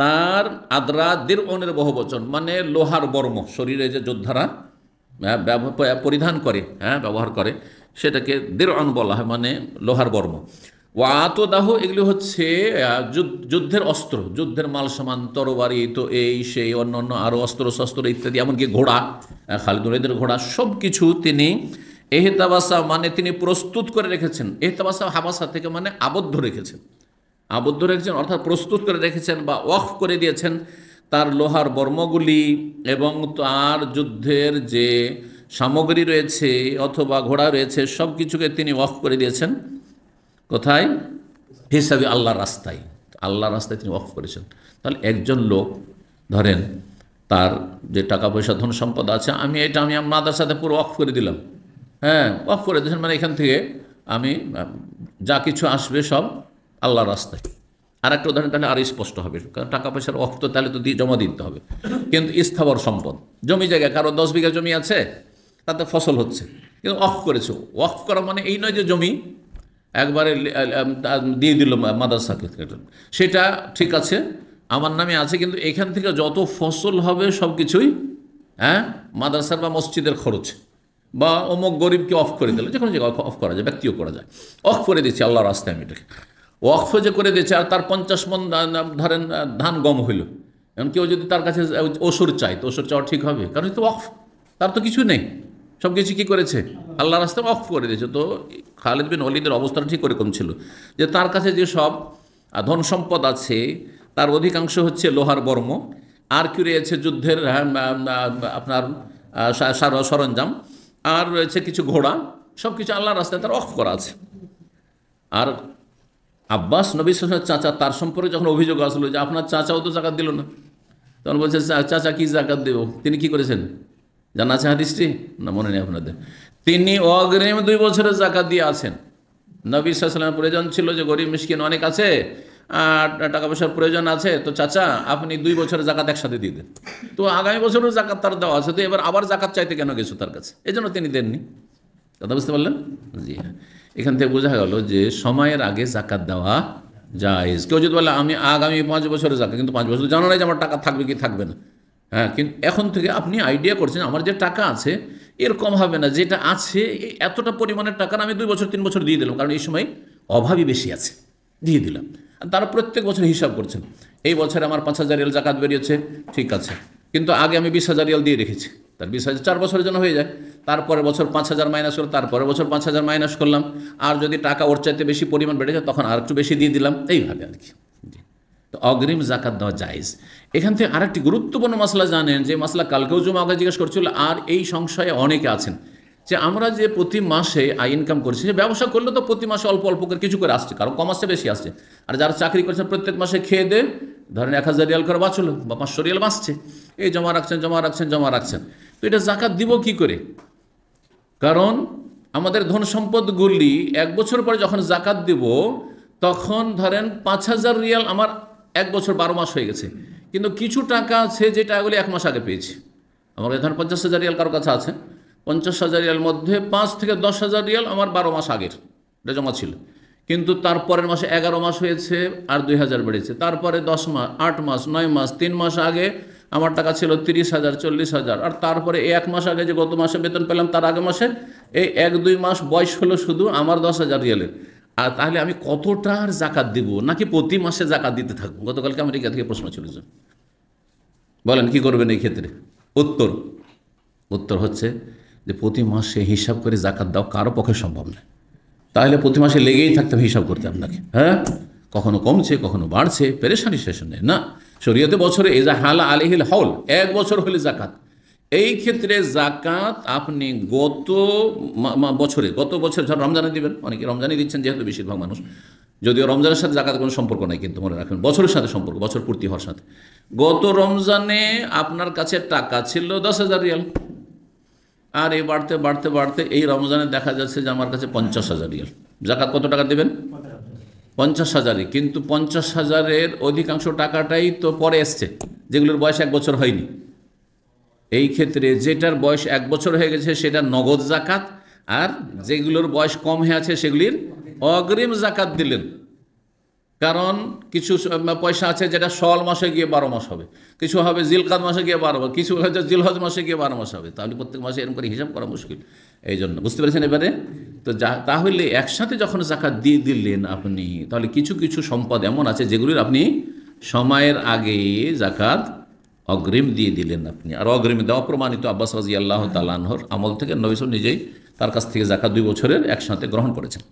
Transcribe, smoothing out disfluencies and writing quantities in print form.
তার আদ্রা দিরউনের বহুবচন, মানে লোহার বর্ম, শরীরে যে যোদ্ধারা পরিধান করে, ব্যবহার করে, সেটাকে দিরউন বলা হয়, মানে লোহার বর্ম। ওয়াতদাহ, এগুলি হচ্ছে যুদ্ধের অস্ত্র, যুদ্ধের মাল সামান, তরবারি, তো এই সেই অন্য আরও অস্ত্র শস্ত্র ইত্যাদি, এমনকি ঘোড়া, খালিদ ওলীদের ঘোড়া, সব কিছু তিনি এহতাবাসা, মানে তিনি প্রস্তুত করে রেখেছেন। এহতাবাসা হাবাসা থেকে মানে আবদ্ধ রেখেছেন, অর্থাৎ প্রস্তুত করে রেখেছেন বা ওয়াকফ করে দিয়েছেন তার লোহার বর্মগুলি এবং তার যুদ্ধের যে সামগ্রী রয়েছে অথবা ঘোড়া রয়েছে সব কিছুকে তিনি ওয়াকফ করে দিয়েছেন। কোথায়? হিসাবে আল্লাহর রাস্তায়, আল্লাহর রাস্তায় তিনি ওয়াকফ করেছেন। তাহলে একজন লোক ধরেন তার যে টাকা পয়সা ধন সম্পদ আছে, আমি মাদ্রাসাতে পুরো ওয়াকফ করে দিলাম, ওয়াকফ করে দিয়েছেন, মানে এখান থেকে আমি যা কিছু আসবে সব আল্লাহর রাস্তায়। আর একটা উদাহরণ তাহলে আরও স্পষ্ট হবে, কারণ টাকা পয়সার ওয়াকফ তো তাহলে তো জমা দিতে হবে। কিন্তু স্থাবর সম্পদ, জমি জায়গা, কারো 10 বিঘা জমি আছে, তাতে ফসল হচ্ছে, কিন্তু ওয়াকফ করেছে। ওয়াকফ করা মানে এই নয় যে জমি একবারে দিয়ে দিল মাদ্রাসাকে, সেটা ঠিক আছে, আমার নামে আছে, কিন্তু এখান থেকে যত ফসল হবে সব কিছুই মাদ্রাসার বা মসজিদের খরচ, বা অমুক গরিবকে অফ করে দিল, যে কোনো জায়গায় অফ করা যায়, ব্যক্তিও করা যায়, অফ করে দিচ্ছি আল্লাহর রাস্তায় আমি এটাকে ওয়াকফ যে করে দিয়েছে। আর তার 50 মণ ধরেন ধান গম হইল, এখন কেউ যদি তার কাছে ওষুর চায়, তো ওষুর চাওয়া ঠিক হবে? কারণ তো ওয়াকফ, তার তো কিছু নেই, সব কিছু কী করেছে? আল্লাহর রাস্তায় ওয়াকফ করে দিয়েছে। তো খালিদ বিন ওলীদের অবস্থাটা ঠিক এরকম ছিল যে তার কাছে যে সব ধন সম্পদ আছে তার অধিকাংশ হচ্ছে লোহার বর্ম, আর কি রয়েছে যুদ্ধের আপনার সরঞ্জাম, আর রয়েছে কিছু ঘোড়া, সব কিছু আল্লাহর রাস্তায় তার ওয়াকফ করা আছে। আর আব্বাস, নবী সাল্লাল্লাহু আলাইহি ওয়াসাল্লাম চাচা, তার সম্পর্কে যখন অভিযোগ আসলো যে আপনার চাচাও তো জাকাত দিল না, তখন বলছে চাচা কি জাকাত দেব? তিনি কি করেছেন জানা আছে হাদিসটি? না মনে নেই আপনাদের? তিনি অগ্রিম 2 বছরের জাকাত দিয়ে আছেন। নবী সাল্লাল্লাহু আলাইহি ওয়াসাল্লামের প্রয়োজন ছিল যে গরিব মিসকিন অনেক আছে, আর টাকা পয়সার প্রয়োজন আছে, তো চাচা আপনি 2 বছরের জাকাত একসাথে দিয়ে দেন। তো আগামী বছরও জাকাত তার দেওয়া আছে, তো এবার আবার জাকাত চাইতে কেন গেছো তার কাছে? এই জন্য তিনি দেননি। কথা বুঝতে পারলেন? জি হ্যাঁ, এখান থেকে বোঝা গেল যে সময়ের আগে জাকাত দেওয়া জায়েজ। কেউ যদি বলে আমি আগামী 5 বছরের জাকাত, কিন্তু 5 বছর জানো না যে আমার টাকা থাকবে কি থাকবে না, কিন্তু এখন থেকে আপনি আইডিয়া করছেন আমার যে টাকা আছে এরকম হবে না, যেটা আছে এতটা পরিমাণের টাকা আমি 2 বছর 3 বছর দিয়ে দিলাম, কারণ এই সময় অভাবই বেশি আছে, দিয়ে দিলাম। তারা প্রত্যেক বছর হিসাব করছেন, এই বছরে আমার 5,000 রিয়াল জাকাত বেরিয়েছে, ঠিক আছে, কিন্তু আগে আমি 20,000 রিয়াল দিয়ে রেখেছি, তার 20,000 4 বছরের জন্য হয়ে যায়, তারপরে বছর 5,000 মাইনাস করলাম, তারপরে বছর 5,000 মাইনাস করলাম, আর যদি টাকা ওর চাইতে বেশি পরিমাণ বেড়ে যায় তখন আর একটু বেশি দিয়ে দিলাম, এইভাবে আর কি। তো অগ্রিম জাকাত দেওয়া জায়েজ। এখান থেকে আরেকটি গুরুত্বপূর্ণ মাসলা জানেন, যে মাসলা কালকেও আমাকে জিজ্ঞেস করছিল, আর এই সংশয়ে অনেকে আছেন যে আমরা যে প্রতি মাসে ইনকাম করছি, যে ব্যবসা করলে তো প্রতি মাসে অল্প অল্প করে কিছু করে আসছে, কারণ কম আসছে বেশি আসছে, আর যারা চাকরি করছে প্রত্যেক মাসে খেয়ে দে ধরেন 1,000 রিয়াল করে বাঁচলো বা 500 রিয়াল বাঁচছে, এই জমা রাখছেন, তো এটা জাকাত দিব কি করে? কারণ আমাদের ধন সম্পদগুলি 1 বছর পরে যখন জাকাত দিব তখন ধরেন 5,000 রিয়াল আমার 1 বছর 12 মাস হয়ে গেছে, কিন্তু কিছু টাকা আছে যে টাকাগুলি 1 মাস আগে পেয়েছি। আমার ধরেন 50,000 রিয়াল কারো কাছে আছে, 50,000 রিয়াল মধ্যে 5 থেকে 10,000 রিয়াল আমার 12 মাস আগের এটা জমা ছিল, কিন্তু তারপরের মাসে 11 মাস হয়েছে আর 2,000 বেড়েছে, তারপরে 10 মাস, 8 মাস, 9 মাস, 3 মাস আগে আমার টাকা ছিল 30,000, 40,000, আর তারপরে এই 1 মাস আগে যে গত মাসে বেতন পেলাম তার আগে মাসে এই 1-2 মাস বয়স হলো শুধু আমার 10,000 রিয়ালের। আর তাহলে আমি কতটার জাকাত দিব, নাকি প্রতি মাসে জাকাত দিতে থাকবো? গতকালকে আমেরিকা থেকে প্রশ্ন ছিল, বলেন কি করবেন এই ক্ষেত্রে? উত্তর হচ্ছে যে প্রতি মাসে হিসাব করে জাকাত দাও কারো পক্ষে সম্ভব নয়। তাহলে প্রতি মাসে লেগেই থাকতে হবে হিসাব করতে আপনাকে, কখনো কমছে কখনো বাড়ছে, পেরেশানি শেষ নেই না। শরীয়তে বছরে এজা হালা আলাইহিল হাউল, 1 বছর হলে জাকাত। এই ক্ষেত্রে জাকাত আপনি গত বছর ধর রমজানে দিবেন, অনেকে রমজানে দিচ্ছেন যেহেতু বেশিরভাগ মানুষ, যদিও রমজানের সাথে জাকাত কোনো সম্পর্ক নাই, কিন্তু মনে রাখবেন বছরের সাথে সম্পর্ক, বছর পূর্তি হওয়ার সাথে। গত রমজানে আপনার কাছে টাকা ছিল 10,000 রিয়াল, আর এই বাড়তে এই রমজানে দেখা যাচ্ছে যে আমার কাছে 50,000 রিয়াল। জাকাত কত টাকা দেবেন? 50,000। কিন্তু 50,000-এর অধিকাংশ টাকাটাই তো পরে এসছে, যেগুলোর বয়স 1 বছর হয়নি। এই ক্ষেত্রে যেটার বয়স 1 বছর হয়ে গেছে সেটা নগদ জাকাত, আর যেগুলোর বয়স কম হয়ে আছে সেগুলির অগ্রিম জাকাত দিলেন। কারণ কিছু পয়সা আছে যেটা শওয়াল মাসে গিয়ে 12 মাস হবে, কিছু হবে জিলকাদ মাসে গিয়ে 12 মাস, কিছু হয়তো জিলহজ মাসে গিয়ে 12 মাস হবে। তাহলে প্রত্যেক মাসে এরকম করে হিসাব করা মুশকিল। এই জন্য বুঝতে পেরেছেন এবারে? তো তাহলে একসাথে যখন জাকাত দিয়ে দিলেন আপনি, তাহলে কিছু কিছু সম্পদ এমন আছে যেগুলির আপনি সময়ের আগে জাকাত অগ্রিম দিয়ে দিলেন আপনি। আর অগ্রিম দেওয়া প্রমাণিত আব্বাস রাদিয়াল্লাহু তাআলা আনহুর আমল থেকে, নবী সাল্লাল্লাহু আলাইহি ওয়াসাল্লাম নিজেই তার কাছ থেকে জাকাত 2 বছরের একসাথে গ্রহণ করেছেন।